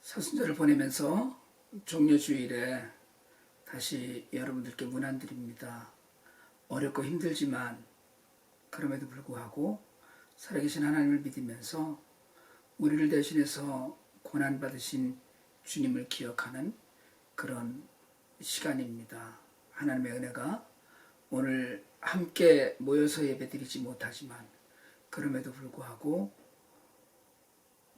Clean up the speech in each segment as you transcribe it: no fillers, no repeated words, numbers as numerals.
사순절을 보내면서 종려주일에 다시 여러분들께 문안드립니다. 어렵고 힘들지만 그럼에도 불구하고 살아계신 하나님을 믿으면서 우리를 대신해서 고난받으신 주님을 기억하는 그런 시간입니다. 하나님의 은혜가 오늘 함께 모여서 예배드리지 못하지만 그럼에도 불구하고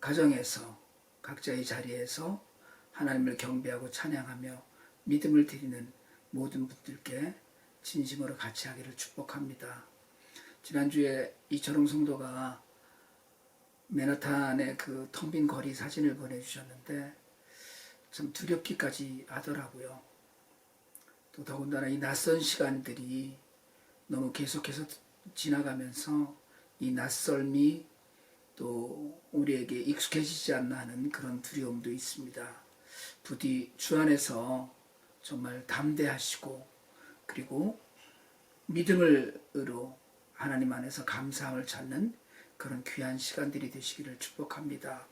가정에서 각자의 자리에서 하나님을 경배하고 찬양하며 믿음을 드리는 모든 분들께 진심으로 같이 하기를 축복합니다. 지난주에 이철웅 성도가 맨하탄의 그 텅 빈 거리 사진을 보내주셨는데 참 두렵기까지 하더라고요. 또 더군다나 이 낯선 시간들이 너무 계속해서 지나가면서 이 낯설미 또 우리에게 익숙해지지 않나 하는 그런 두려움도 있습니다. 부디 주 안에서 정말 담대하시고 그리고 믿음으로 하나님 안에서 감사함을 찾는 그런 귀한 시간들이 되시기를 축복합니다.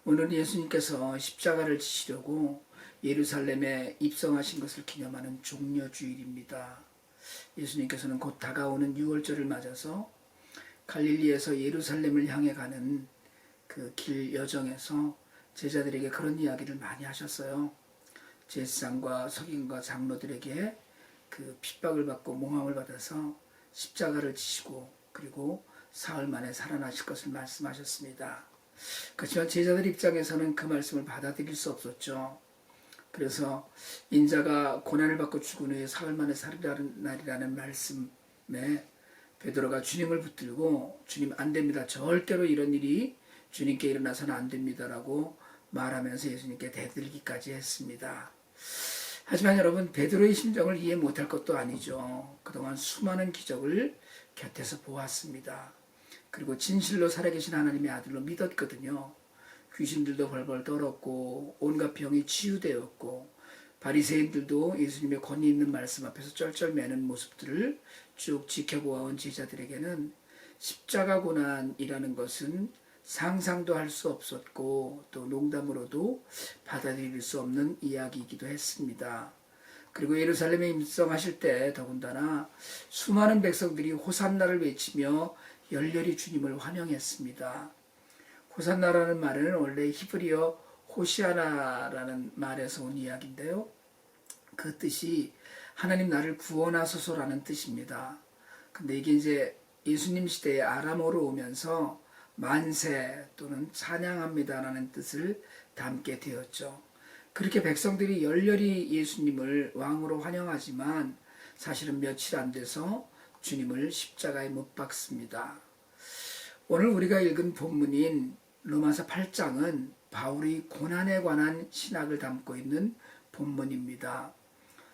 오늘은 예수님께서 십자가를 지시려고 예루살렘에 입성하신 것을 기념하는 종려주일입니다. 예수님께서는 곧 다가오는 유월절을 맞아서 갈릴리에서 예루살렘을 향해 가는 그 길 여정에서 제자들에게 그런 이야기를 많이 하셨어요. 제사장과 서기관과 장로들에게 그 핍박을 받고 모함을 받아서 십자가를 지시고 그리고 사흘 만에 살아나실 것을 말씀하셨습니다. 그렇지만 제자들 입장에서는 그 말씀을 받아들일 수 없었죠. 그래서 인자가 고난을 받고 죽은 후에 사흘 만에 살아나리라는 말씀에 베드로가 주님을 붙들고 주님 안 됩니다. 절대로 이런 일이 주님께 일어나서는 안 됩니다라고 말하면서 예수님께 대들기까지 했습니다. 하지만 여러분 베드로의 심정을 이해 못할 것도 아니죠. 그동안 수많은 기적을 곁에서 보았습니다. 그리고 진실로 살아계신 하나님의 아들로 믿었거든요. 귀신들도 벌벌 떨었고 온갖 병이 치유되었고 바리새인들도 예수님의 권위 있는 말씀 앞에서 쩔쩔매는 모습들을 쭉 지켜보아온 제자들에게는 십자가 고난이라는 것은 상상도 할 수 없었고 또 농담으로도 받아들일 수 없는 이야기이기도 했습니다. 그리고 예루살렘에 입성하실 때 더군다나 수많은 백성들이 호산나를 외치며 열렬히 주님을 환영했습니다. 호산나라는 말은 원래 히브리어 호시아나라는 말에서 온 이야기인데요. 그 뜻이 하나님 나를 구원하소서라는 뜻입니다. 근데 이게 이제 예수님 시대에 아람어로 오면서 만세 또는 찬양합니다라는 뜻을 담게 되었죠. 그렇게 백성들이 열렬히 예수님을 왕으로 환영하지만 사실은 며칠 안 돼서 주님을 십자가에 못 박습니다. 오늘 우리가 읽은 본문인 로마서 8장은 바울이 고난에 관한 신학을 담고 있는 본문입니다.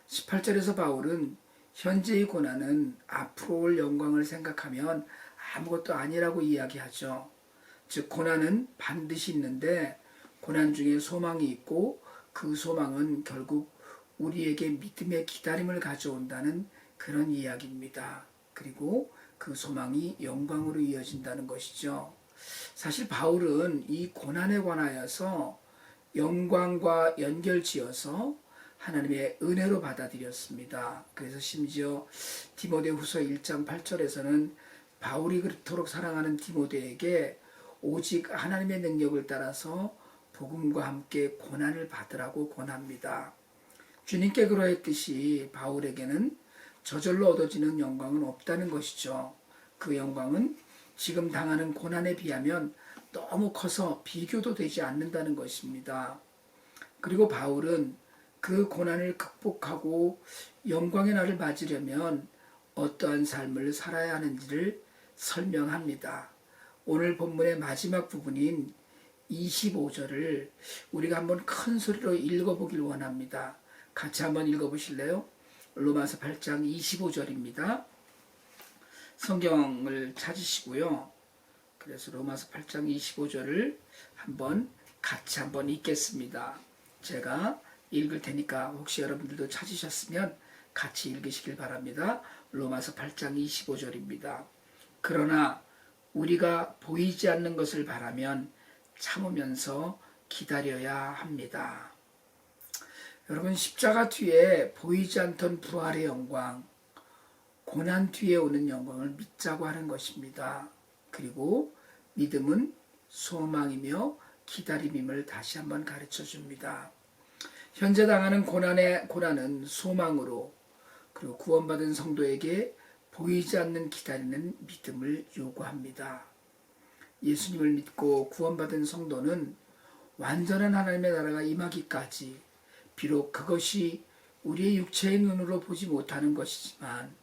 18절에서 바울은 현재의 고난은 앞으로 올 영광을 생각하면 아무것도 아니라고 이야기하죠. 즉 고난은 반드시 있는데 고난 중에 소망이 있고 그 소망은 결국 우리에게 믿음의 기다림을 가져온다는 그런 이야기입니다. 그리고 그 소망이 영광으로 이어진다는 것이죠. 사실 바울은 이 고난에 관하여서 영광과 연결지어서 하나님의 은혜로 받아들였습니다. 그래서 심지어 디모데후서 1장 8절에서는 바울이 그토록 사랑하는 디모데에게 오직 하나님의 능력을 따라서 복음과 함께 고난을 받으라고 권합니다. 주님께 그러했듯이 바울에게는 저절로 얻어지는 영광은 없다는 것이죠. 그 영광은 지금 당하는 고난에 비하면 너무 커서 비교도 되지 않는다는 것입니다. 그리고 바울은 그 고난을 극복하고 영광의 날을 맞으려면 어떠한 삶을 살아야 하는지를 설명합니다. 오늘 본문의 마지막 부분인 25절을 우리가 한번 큰 소리로 읽어보길 원합니다. 같이 한번 읽어보실래요? 로마서 8장 25절입니다. 성경을 찾으시고요. 그래서 로마서 8장 25절을 같이 한번 읽겠습니다. 제가 읽을 테니까 혹시 여러분들도 찾으셨으면 같이 읽으시길 바랍니다. 로마서 8장 25절입니다. 그러나 우리가 보이지 않는 것을 바라면 참으면서 기다려야 합니다. 여러분, 십자가 뒤에 보이지 않던 부활의 영광, 고난 뒤에 오는 영광을 믿자고 하는 것입니다. 그리고 믿음은 소망이며 기다림임을 다시 한번 가르쳐 줍니다. 현재 당하는 고난은 소망으로, 그리고 구원받은 성도에게 보이지 않는 기다리는 믿음을 요구합니다. 예수님을 믿고 구원받은 성도는 완전한 하나님의 나라가 임하기까지, 비록 그것이 우리의 육체의 눈으로 보지 못하는 것이지만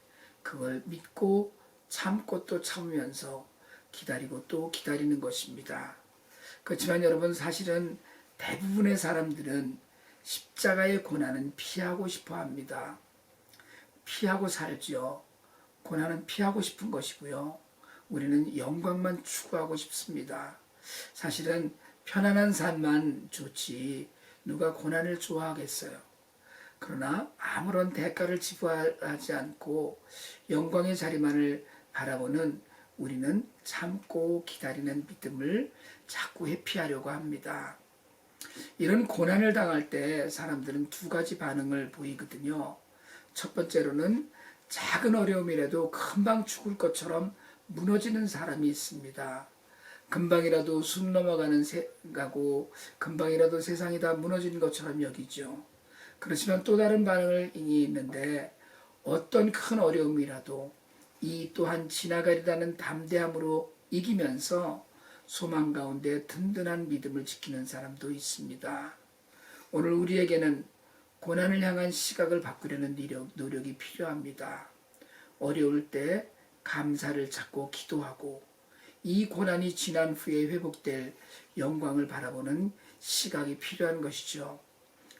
그걸 믿고 참고 또 참으면서 기다리고 또 기다리는 것입니다. 그렇지만 여러분, 사실은 대부분의 사람들은 십자가의 고난은 피하고 싶어 합니다. 피하고 살죠. 고난은 피하고 싶은 것이고요. 우리는 영광만 추구하고 싶습니다. 사실은 편안한 삶만 좋지 누가 고난을 좋아하겠어요. 그러나 아무런 대가를 지불하지 않고 영광의 자리만을 바라보는 우리는 참고 기다리는 믿음을 자꾸 회피하려고 합니다. 이런 고난을 당할 때 사람들은 두 가지 반응을 보이거든요. 첫 번째로는 작은 어려움이라도 금방 죽을 것처럼 무너지는 사람이 있습니다. 금방이라도 숨 넘어가는 생각하고 금방이라도 세상이 다 무너지는 것처럼 여기죠. 그렇지만 또 다른 반응이 있는데, 어떤 큰 어려움이라도 이 또한 지나가리라는 담대함으로 이기면서 소망 가운데 든든한 믿음을 지키는 사람도 있습니다. 오늘 우리에게는 고난을 향한 시각을 바꾸려는 노력이 필요합니다. 어려울 때 감사를 찾고 기도하고 이 고난이 지난 후에 회복될 영광을 바라보는 시각이 필요한 것이죠.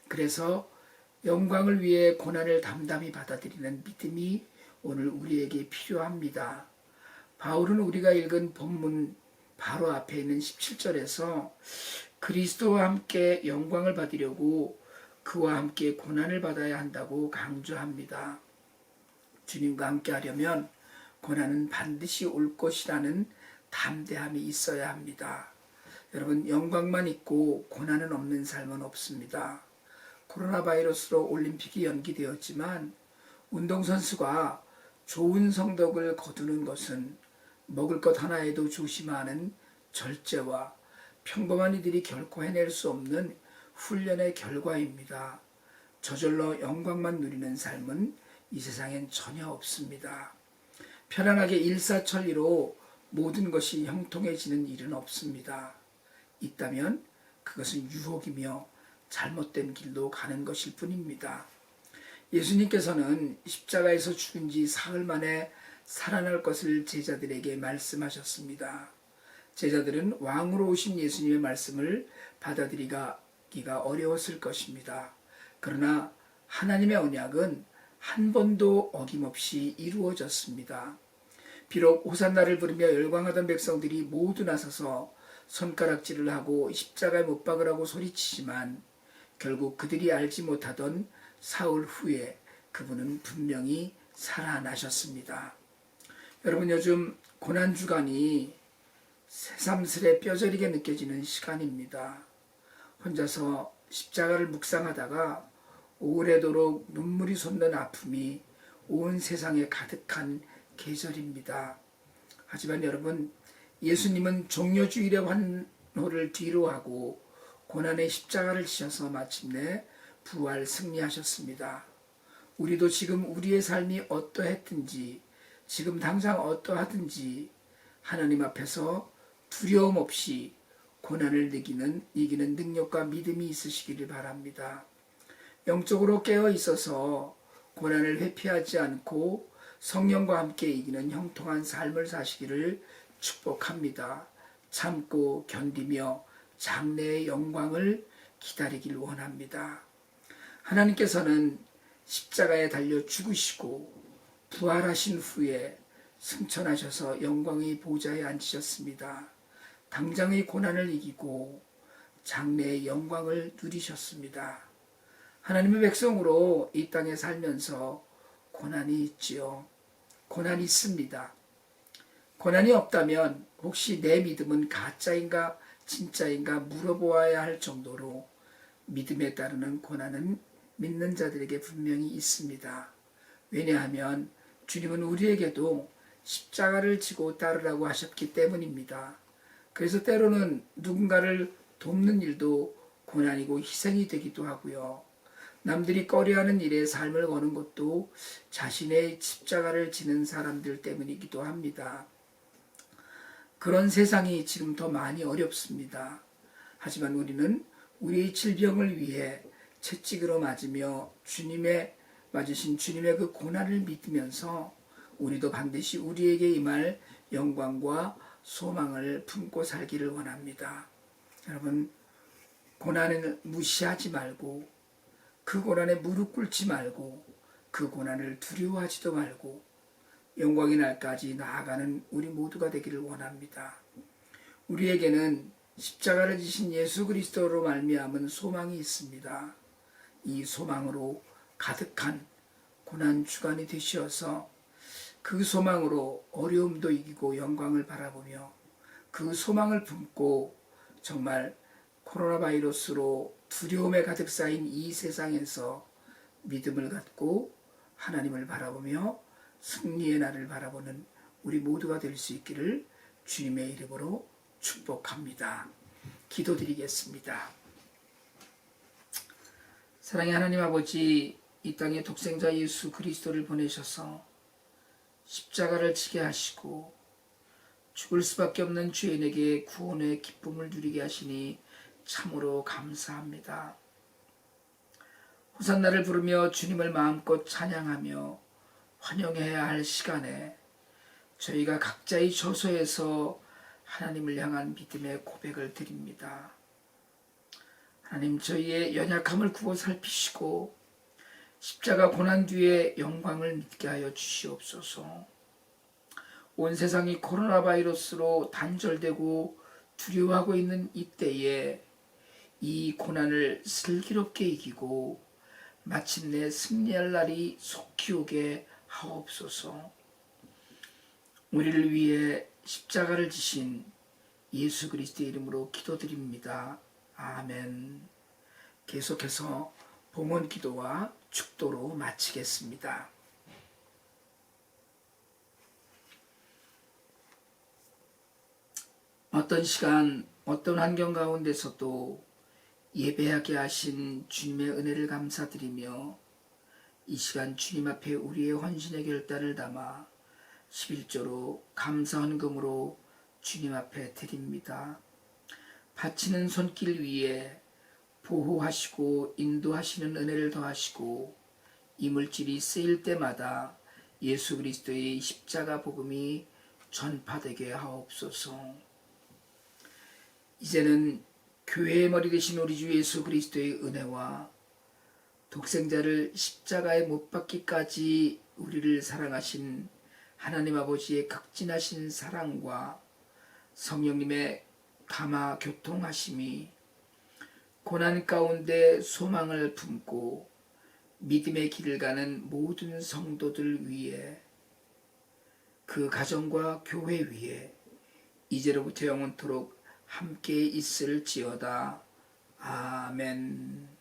그래서 영광을 위해 고난을 담담히 받아들이는 믿음이 오늘 우리에게 필요합니다. 바울은 우리가 읽은 본문 바로 앞에 있는 17절에서 그리스도와 함께 영광을 받으려고 그와 함께 고난을 받아야 한다고 강조합니다. 주님과 함께 하려면 고난은 반드시 올 것이라는 담대함이 있어야 합니다. 여러분, 영광만 있고 고난은 없는 삶은 없습니다. 코로나 바이러스로 올림픽이 연기되었지만 운동선수가 좋은 성적을 거두는 것은 먹을 것 하나에도 조심하는 절제와 평범한 이들이 결코 해낼 수 없는 훈련의 결과입니다. 저절로 영광만 누리는 삶은 이 세상엔 전혀 없습니다. 편안하게 일사천리로 모든 것이 형통해지는 일은 없습니다. 있다면 그것은 유혹이며 잘못된 길로 가는 것일 뿐입니다. 예수님께서는 십자가에서 죽은 지 사흘 만에 살아날 것을 제자들에게 말씀하셨습니다. 제자들은 왕으로 오신 예수님의 말씀을 받아들이기가 어려웠을 것입니다. 그러나 하나님의 언약은 한 번도 어김없이 이루어졌습니다. 비록 호산나를 부르며 열광하던 백성들이 모두 나서서 손가락질을 하고 십자가에 못 박으라고 소리치지만 결국 그들이 알지 못하던 사흘 후에 그분은 분명히 살아나셨습니다. 여러분, 요즘 고난주간이 새삼스레 뼈저리게 느껴지는 시간입니다. 혼자서 십자가를 묵상하다가 오래도록 눈물이 솟는 아픔이 온 세상에 가득한 계절입니다. 하지만 여러분, 예수님은 종려주일의 환호를 뒤로하고 고난의 십자가를 지셔서 마침내 부활 승리하셨습니다. 우리도 지금 우리의 삶이 어떠했든지, 지금 당장 어떠하든지 하나님 앞에서 두려움 없이 고난을 이기는 능력과 믿음이 있으시기를 바랍니다. 영적으로 깨어 있어서 고난을 회피하지 않고 성령과 함께 이기는 형통한 삶을 사시기를 축복합니다. 참고 견디며 장래의 영광을 기다리길 원합니다. 하나님께서는 십자가에 달려 죽으시고 부활하신 후에 승천하셔서 영광의 보좌에 앉으셨습니다. 당장의 고난을 이기고 장래의 영광을 누리셨습니다. 하나님의 백성으로 이 땅에 살면서 고난이 있지요. 고난이 있습니다. 고난이 없다면 혹시 내 믿음은 가짜인가 진짜인가 물어보아야 할 정도로 믿음에 따르는 고난은 믿는 자들에게 분명히 있습니다. 왜냐하면 주님은 우리에게도 십자가를 지고 따르라고 하셨기 때문입니다. 그래서 때로는 누군가를 돕는 일도 고난이고 희생이 되기도 하고요. 남들이 꺼려하는 일에 삶을 거는 것도 자신의 십자가를 지는 사람들 때문이기도 합니다. 그런 세상이 지금 더 많이 어렵습니다. 하지만 우리는 우리의 질병을 위해 채찍으로 맞으며 맞으신 주님의 그 고난을 믿으면서 우리도 반드시 우리에게 임할 영광과 소망을 품고 살기를 원합니다. 여러분, 고난을 무시하지 말고 그 고난에 무릎 꿇지 말고 그 고난을 두려워하지도 말고 영광의 날까지 나아가는 우리 모두가 되기를 원합니다. 우리에게는 십자가를 지신 예수 그리스도로 말미암은 소망이 있습니다. 이 소망으로 가득한 고난 주간이 되시어서 그 소망으로 어려움도 이기고 영광을 바라보며 그 소망을 품고 정말 코로나 바이러스로 두려움에 가득 쌓인 이 세상에서 믿음을 갖고 하나님을 바라보며 승리의 날을 바라보는 우리 모두가 될 수 있기를 주님의 이름으로 축복합니다. 기도드리겠습니다. 사랑의 하나님 아버지, 이 땅에 독생자 예수 그리스도를 보내셔서 십자가를 지게 하시고 죽을 수밖에 없는 죄인에게 구원의 기쁨을 누리게 하시니 참으로 감사합니다. 호산나를 부르며 주님을 마음껏 찬양하며 환영해야 할 시간에 저희가 각자의 처소에서 하나님을 향한 믿음의 고백을 드립니다. 하나님, 저희의 연약함을 구워 살피시고 십자가 고난 뒤에 영광을 믿게 하여 주시옵소서. 온 세상이 코로나 바이러스로 단절되고 두려워하고 있는 이때에 이 고난을 슬기롭게 이기고 마침내 승리할 날이 속히 오게 하옵소서. 우리를 위해 십자가를 지신 예수 그리스도의 이름으로 기도드립니다. 아멘. 계속해서 봉헌 기도와 축도로 마치겠습니다. 어떤 시간, 어떤 환경 가운데서도 예배하게 하신 주님의 은혜를 감사드리며 이 시간 주님 앞에 우리의 헌신의 결단을 담아 11조로 감사헌금으로 주님 앞에 드립니다. 바치는 손길 위에 보호하시고 인도하시는 은혜를 더하시고 이물질이 쓰일 때마다 예수 그리스도의 십자가 복음이 전파되게 하옵소서. 이제는 교회의 머리 되신 우리 주 예수 그리스도의 은혜와 독생자를 십자가에 못 박기까지 우리를 사랑하신 하나님 아버지의 극진하신 사랑과 성령님의 감화 교통하심이 고난 가운데 소망을 품고 믿음의 길을 가는 모든 성도들 위에, 그 가정과 교회 위에 이제로부터 영원토록 함께 있을지어다. 아멘.